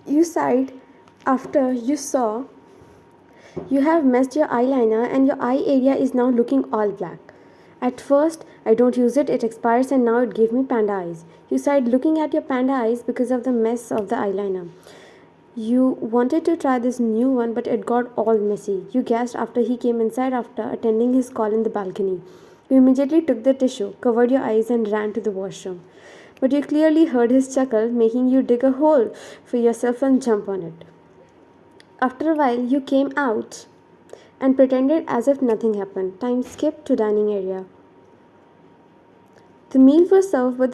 You sighed after you saw you have messed your eyeliner and your eye area is now looking all black. At first, I don't use it, it expires and now it gave me panda eyes. You sighed looking at your panda eyes because of the mess of the eyeliner. You wanted to try this new one, but it got all messy. You gasped after he came inside after attending his call in the balcony. You immediately took the tissue, covered your eyes, and ran to the washroom. But you clearly heard his chuckle, making you dig a hole for yourself and jump on it. After a while, you came out and pretended as if nothing happened. Time skipped to dining area. The meal was served by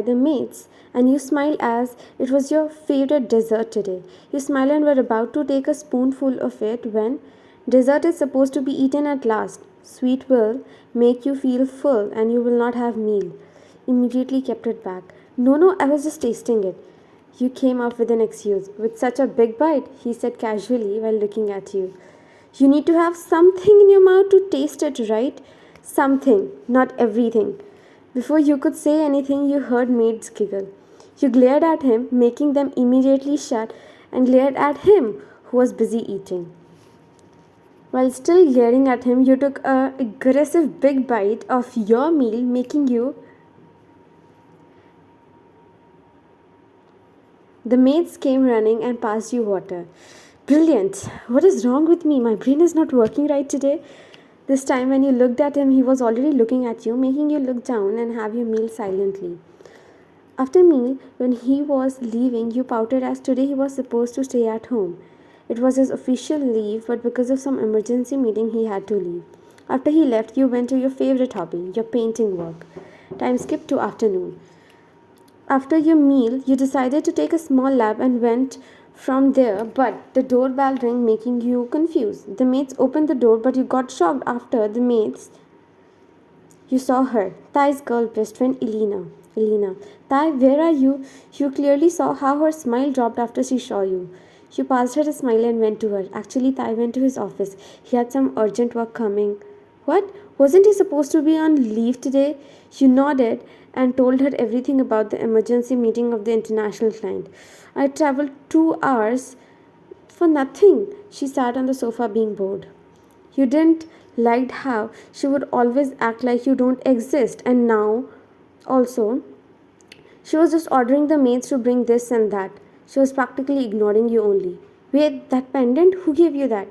the maids, and you smiled as it was your favorite dessert today. You smiled and were about to take a spoonful of it when dessert is supposed to be eaten at last. Sweet will make you feel full and you will not have meal. Immediately kept it back. No, no, I was just tasting it. You came up with an excuse. With such a big bite, he said casually while looking at you. You need to have something in your mouth to taste it, right? Something, not everything. Before you could say anything, you heard maids giggle. You glared at him, making them immediately shut, and glared at him, who was busy eating. While still glaring at him, you took a aggressive big bite of your meal, making you. The maids came running and passed you water. Brilliant! What is wrong with me? My brain is not working right today. This time, when you looked at him, he was already looking at you, making you look down and have your meal silently. After meal, when he was leaving, you pouted as today he was supposed to stay at home. It was his official leave, but because of some emergency meeting, he had to leave. After he left, you went to your favorite hobby, your painting work. Time skipped to afternoon. After your meal, you decided to take a small nap and went from there, but the doorbell rang, making you confused. The maids opened the door, but you got shocked after the maids. You saw her, Thai's girl best friend Elena. Elena, Thai, where are you? You clearly saw how her smile dropped after she saw you. You passed her a smile and went to her. Actually, Thai went to his office. He had some urgent work coming. What? Wasn't he supposed to be on leave today? You nodded and told her everything about the emergency meeting of the international client. I traveled 2 hours for nothing. She sat on the sofa being bored. You didn't like how she would always act like you don't exist, and now also she was just ordering the maids to bring this and that. She was practically ignoring you only. Wait, that pendant? Who gave you that?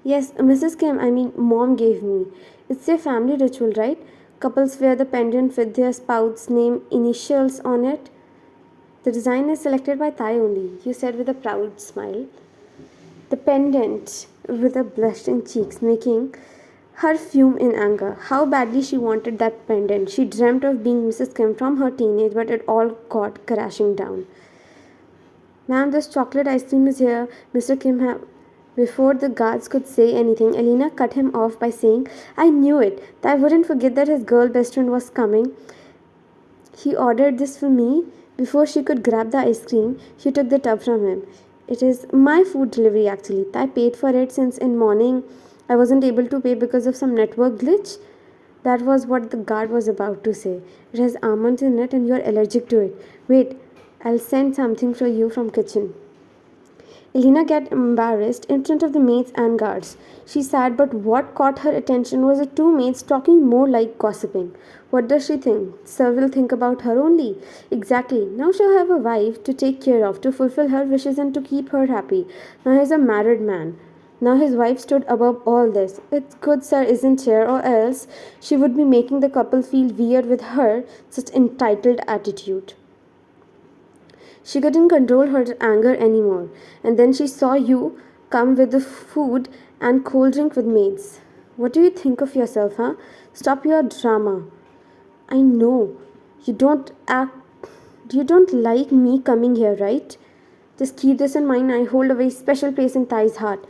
Yes, Mrs. Kim, I mean, mom gave me. It's a family ritual, right? Couples wear the pendant with their spouse's name initials on it. The design is selected by Thai only, you said with a proud smile. The pendant with a blushing cheeks, making her fume in anger. How badly she wanted that pendant. She dreamt of being Mrs. Kim from her teenage, but it all got crashing down. Ma'am, this chocolate ice cream is here. Mr. Kim Before the guards could say anything, Elena cut him off by saying, I knew it. I wouldn't forget that his girl best friend was coming. He ordered this for me. Before she could grab the ice cream, she took the tub from him. It is my food delivery actually. I paid for it since in morning I wasn't able to pay because of some network glitch. That was what the guard was about to say. It has almonds in it and you are allergic to it. Wait, I'll send something for you from kitchen. Elena got embarrassed in front of the maids and guards. She sat, but what caught her attention was the two maids talking more like gossiping. What does she think? Sir will think about her only. Exactly. Now she'll have a wife to take care of, to fulfill her wishes and to keep her happy. Now he's a married man. Now his wife stood above all this. It's good Sir isn't here, or else she would be making the couple feel weird with her such entitled attitude. She couldn't control her anger anymore, and then she saw you come with the food and cold drink with maids. What do you think of yourself, huh? Stop your drama. I know. You don't act you don't like me coming here, right? Just keep this in mind. I hold a very special place in Thai's heart.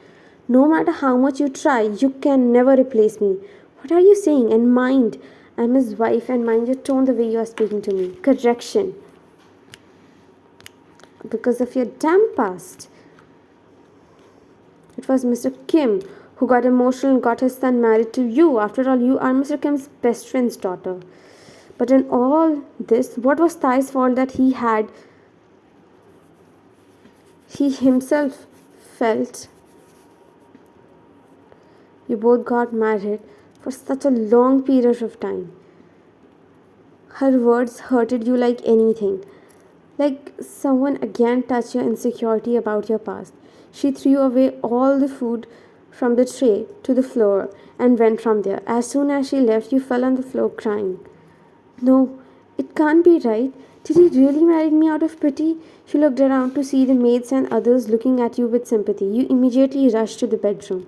No matter how much you try, you can never replace me. What are you saying? And mind, I'm his wife, and mind your tone the way you are speaking to me. Correction. Because of your damn past. It was Mr. Kim who got emotional and got his son married to you. After all, you are Mr. Kim's best friend's daughter. But in all this, what was Thai's fault that he had He himself felt you both got married for such a long period of time. Her words hurted you like anything, like someone again touched your insecurity about your past. She threw away all the food from the tray to the floor and went from there. As soon as she left, you fell on the floor crying. No, it can't be right. Did he really marry me out of pity? She looked around to see the maids and others looking at you with sympathy. You immediately rushed to the bedroom.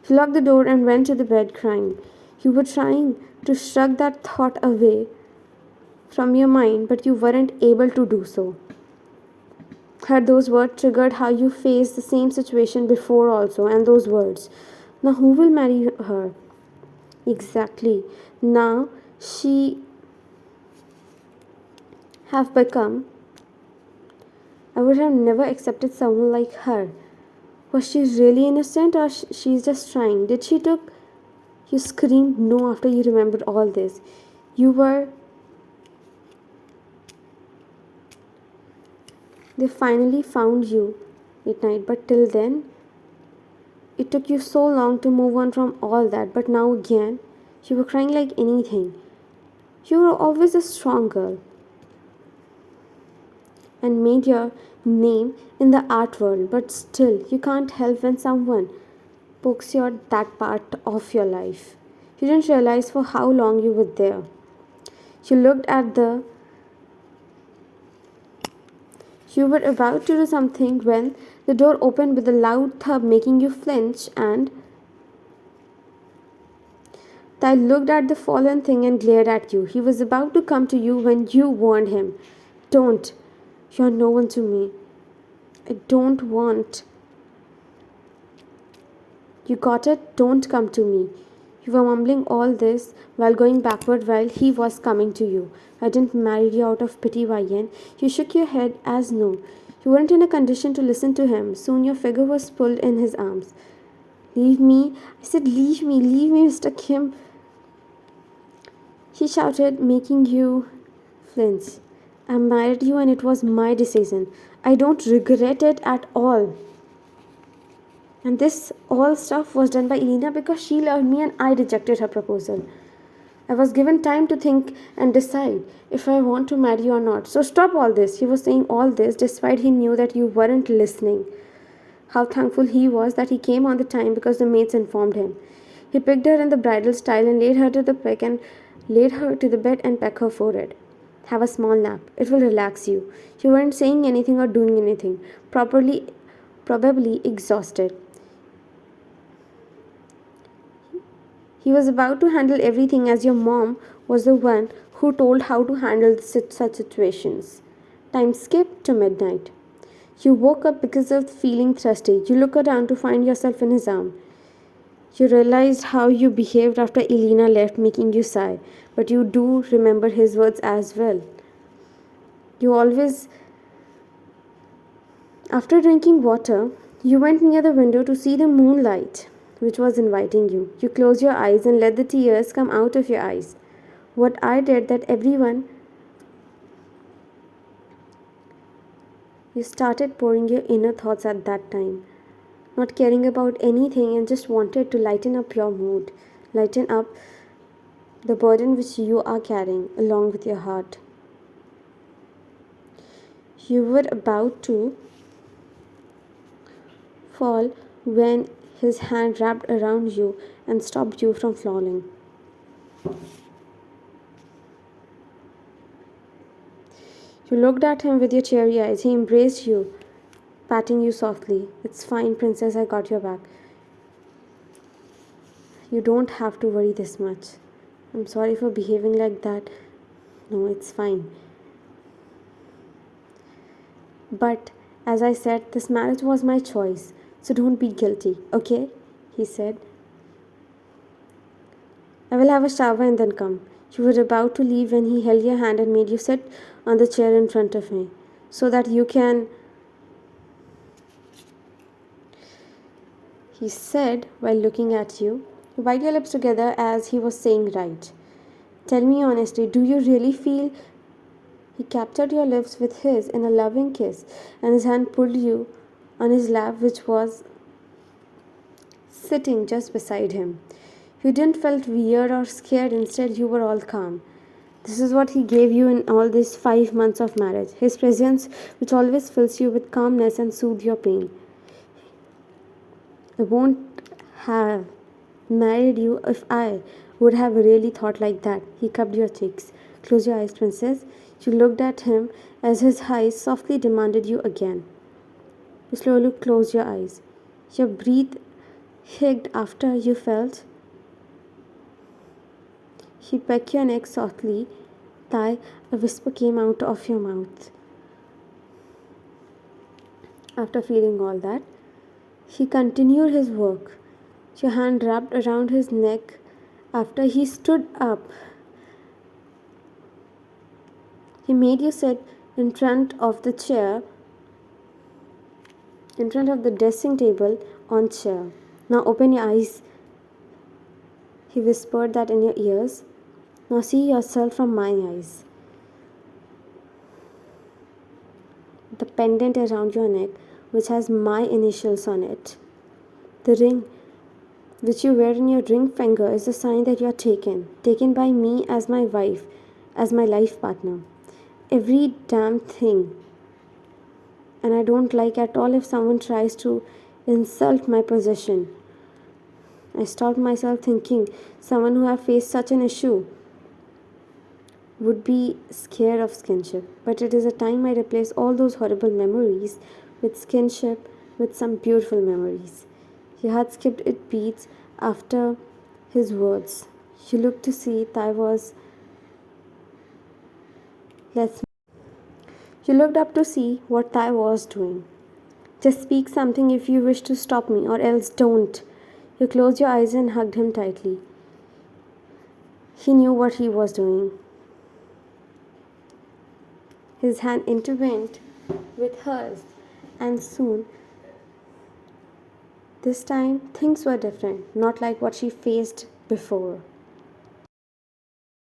She locked the door and went to the bed crying. You were trying to shrug that thought away from your mind, but you weren't able to do so. Had those words triggered how you faced the same situation before also, and those words. Now who will marry her? Exactly. Now she have become. I would have never accepted someone like her. Was she really innocent or she's just trying? Did she took you screamed no after you remembered all this. You were They finally found you at night, but till then it took you so long to move on from all that, but now again you were crying like anything. You were always a strong girl and made your name in the art world, but still you can't help when someone pokes your that part of your life. You didn't realize for how long you were there. You looked at the You were about to do something when the door opened with a loud thud making you flinch, and Ty looked at the fallen thing and glared at you. He was about to come to you when you warned him. Don't. You're no one to me. I don't want. You got it? Don't come to me. You were mumbling all this while going backward while he was coming to you. I didn't marry you out of pity, Vayan. You shook your head as no. You weren't in a condition to listen to him. Soon your figure was pulled in his arms. Leave me. I said, leave me, Mr. Kim. He shouted, making you flinch. I married you and it was my decision. I don't regret it at all. And this all stuff was done by Elena because she loved me and I rejected her proposal. I was given time to think and decide if I want to marry you or not. So stop all this. He was saying all this despite he knew that you weren't listening. How thankful he was that he came on the time because the maids informed him. He picked her in the bridal style and laid her to the bed and pecked her forehead. Have a small nap. It will relax you. You weren't saying anything or doing anything. Probably exhausted. He was about to handle everything as your mom was the one who told how to handle such situations. Time skipped to midnight. You woke up because of feeling thirsty. You look around to find yourself in his arm. You realized how you behaved after Elena left, making you sigh, but you do remember his words as well. You always, after drinking water, you went near the window to see the moonlight, which was inviting you. You closed your eyes and let the tears come out of your eyes. What I did that everyone, you started pouring your inner thoughts at that time, not caring about anything and just wanted to lighten up your mood, lighten up the burden which you are carrying along with your heart. You were about to fall when his hand wrapped around you and stopped you from falling. You looked at him with your cheery eyes. He embraced you, patting you softly. It's fine, princess, I got your back. You don't have to worry this much. I'm sorry for behaving like that. No, it's fine. But as I said, this marriage was my choice, so don't be guilty, okay? He said. I will have a shower and then come. You were about to leave when he held your hand and made you sit on the chair in front of me so that you can. He said while looking at you. You bite your lips together as he was saying, right. Tell me honestly, do you really feel. He captured your lips with his in a loving kiss and his hand pulled you on his lap, which was sitting just beside him. You didn't felt weird or scared, instead you were all calm. This is what he gave you in all these 5 months of marriage. His presence, which always fills you with calmness and soothes your pain. I won't have married you if I would have really thought like that. He cupped your cheeks. Close your eyes, princess. You looked at him as his eyes softly demanded you again. You slowly closed your eyes. Your breath hicced after you felt. He pecked your neck softly. Thigh, a whisper came out of your mouth. After feeling all that, he continued his work. Your hand wrapped around his neck after he stood up. He made you sit in front of the chair, in front of the dressing table on chair. Now open your eyes. He whispered that in your ears. Now see yourself from my eyes. The pendant around your neck, which has my initials on it. The ring which you wear in your ring finger is a sign that you are taken by me as my wife, as my life partner. Every damn thing. And I don't like at all if someone tries to insult my position. I stopped myself thinking someone who have faced such an issue would be scared of skinship. But it is a time I replace all those horrible memories with skinship with some beautiful memories. Your heart skipped its beats after his words. You looked to see Thai was let's You looked up to see what Thai was doing. Just speak something if you wish to stop me, or else don't. You closed your eyes and hugged him tightly. He knew what he was doing. His hand intervened with hers, and soon, this time, things were different, not like what she faced before.